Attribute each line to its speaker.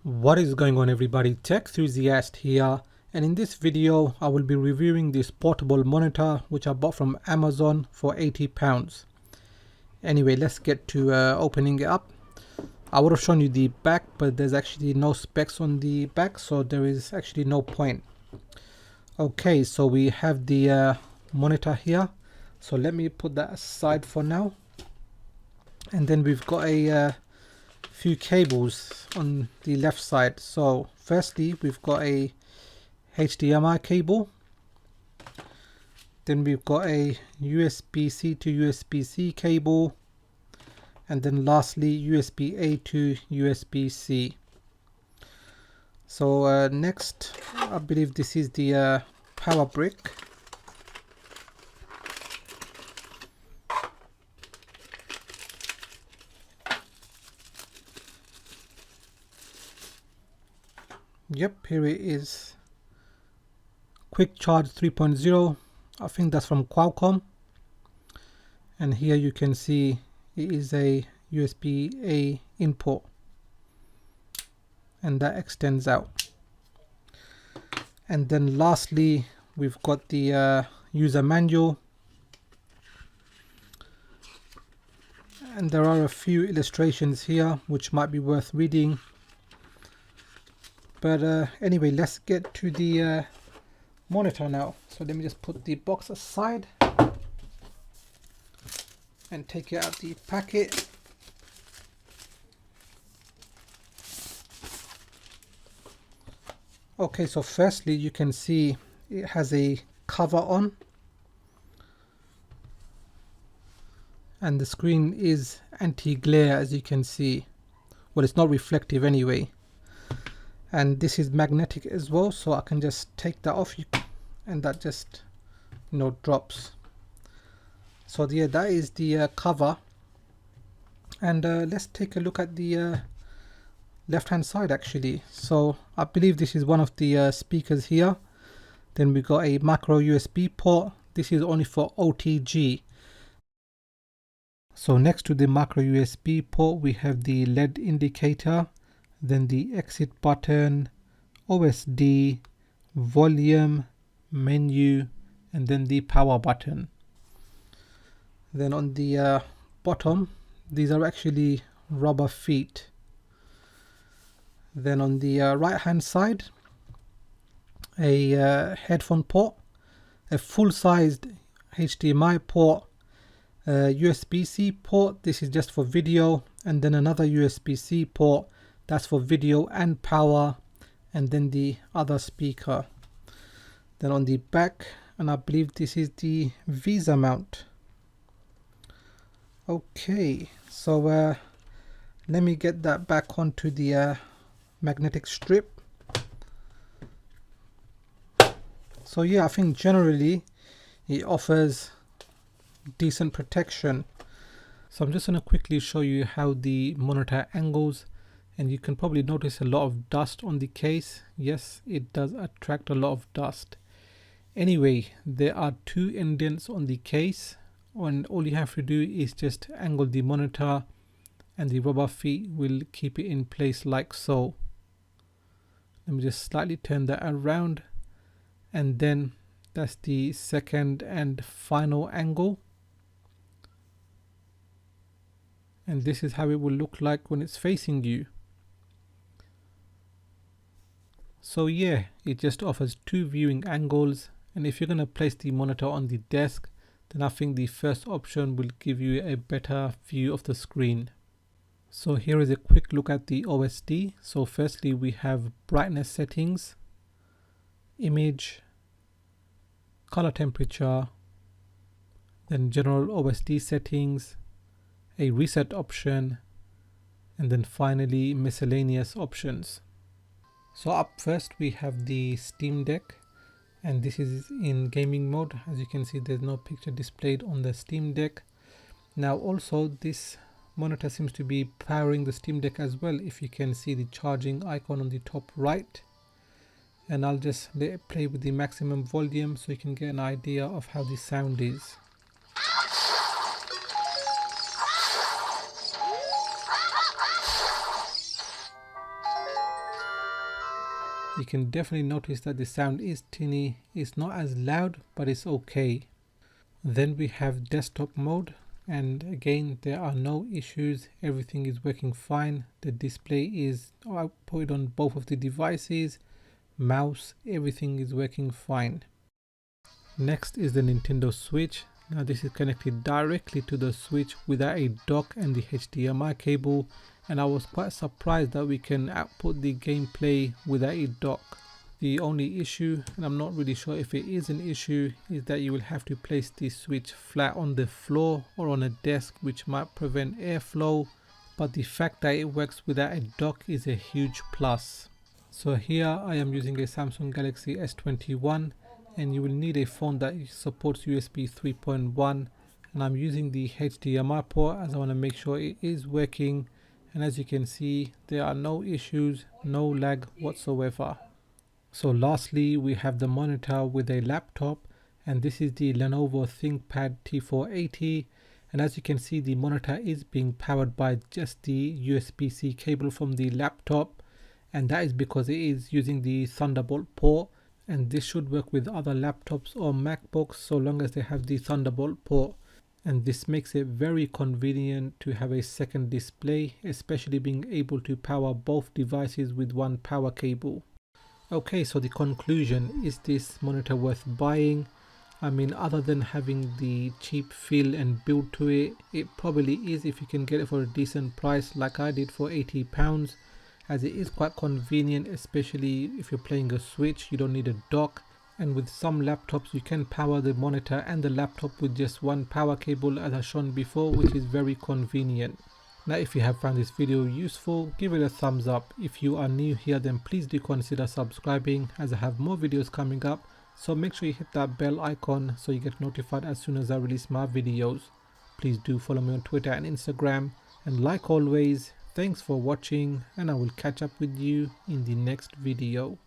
Speaker 1: What is going on, everybody? Tech enthusiast here, and in this video I will be reviewing this portable monitor which I bought from Amazon for £80. Anyway, let's get to opening it up. I would have shown you the back, but there's actually no specs on the back, so there is actually no point. Okay, so we have the monitor here, so let me put that aside for now. And then we've got a few cables on the left side. So firstly, we've got a HDMI cable, then we've got a USB-C to USB-C cable, and then lastly USB-A to USB-C. So next, I believe this is the power brick. Yep, here it is. Quick Charge 3.0. I think that's from Qualcomm. And here you can see it is a USB-A input, and that extends out. And then lastly, we've got the user manual, and there are a few illustrations here which might be worth reading. But anyway, let's get to the monitor now. So let me just put the box aside and take it out the packet. Okay, so firstly you can see it has a cover on, and the screen is anti-glare, as you can see. Well, it's not reflective anyway. And this is magnetic as well, so I can just take that off, and that just drops. So yeah, that is the cover. And let's take a look at the left hand side actually. So I believe this is one of the speakers here. Then we got a micro USB port. This is only for OTG. So next to the micro USB port we have the LED indicator, then the exit button, OSD, volume, menu, and then the power button. Then on the bottom, these are actually rubber feet. Then on the right hand side, a headphone port, a full-sized HDMI port, USB-C port, this is just for video, and then another USB-C port, that's for video and power, and then the other speaker. Then on the back, and I believe this is the Visa mount. Okay, so let me get that back onto the magnetic strip. So yeah, I think generally it offers decent protection. So I'm just going to quickly show you how the monitor angles, and you can probably notice a lot of dust on the case. Yes, it does attract a lot of dust. Anyway, there are two indents on the case, and all you have to do is just angle the monitor, and the rubber feet will keep it in place like so. Let me just slightly turn that around, and then that's the second and final angle. And this is how it will look like when it's facing you. So yeah, it just offers two viewing angles, and if you're going to place the monitor on the desk, then I think the first option will give you a better view of the screen. So here is a quick look at the OSD. So firstly we have brightness settings, image, color temperature, then general OSD settings, a reset option, and then finally miscellaneous options. So up first we have the Steam Deck, and this is in gaming mode. As you can see, there's no picture displayed on the Steam Deck. Now also this monitor seems to be powering the Steam Deck as well, if you can see the charging icon on the top right. And I'll just let it play with the maximum volume so you can get an idea of how the sound is. You can definitely notice that the sound is tinny. It's not as loud, but it's okay. Then we have desktop mode, and again there are no issues, everything is working fine. The display is output on both of the devices, mouse, everything is working fine. Next is the Nintendo Switch. Now this is connected directly to the Switch without a dock and the HDMI cable, and I was quite surprised that we can output the gameplay without a dock. The only issue, and I'm not really sure if it is an issue, is that you will have to place the Switch flat on the floor or on a desk, which might prevent airflow, but the fact that it works without a dock is a huge plus. So here I am using a Samsung Galaxy S21, and you will need a phone that supports USB 3.1, and I'm using the HDMI port as I want to make sure it is working, and as you can see there are no issues, no lag whatsoever. So lastly we have the monitor with a laptop, and this is the Lenovo ThinkPad T480, and as you can see the monitor is being powered by just the USB-C cable from the laptop, and that is because it is using the Thunderbolt port, and this should work with other laptops or MacBooks so long as they have the Thunderbolt port. And this makes it very convenient to have a second display, especially being able to power both devices with one power cable. Okay, so the conclusion, is this monitor worth buying? I mean, other than having the cheap feel and build to it, it probably is if you can get it for a decent price like I did for £80, as it is quite convenient, especially if you're playing a Switch. You don't need a dock, and with some laptops you can power the monitor and the laptop with just one power cable as I've shown before, which is very convenient. Now if you have found this video useful, give it a thumbs up. If you are new here, then please do consider subscribing, as I have more videos coming up, so make sure you hit that bell icon so you get notified as soon as I release my videos. Please do follow me on Twitter and Instagram, and like always, thanks for watching, and I will catch up with you in the next video.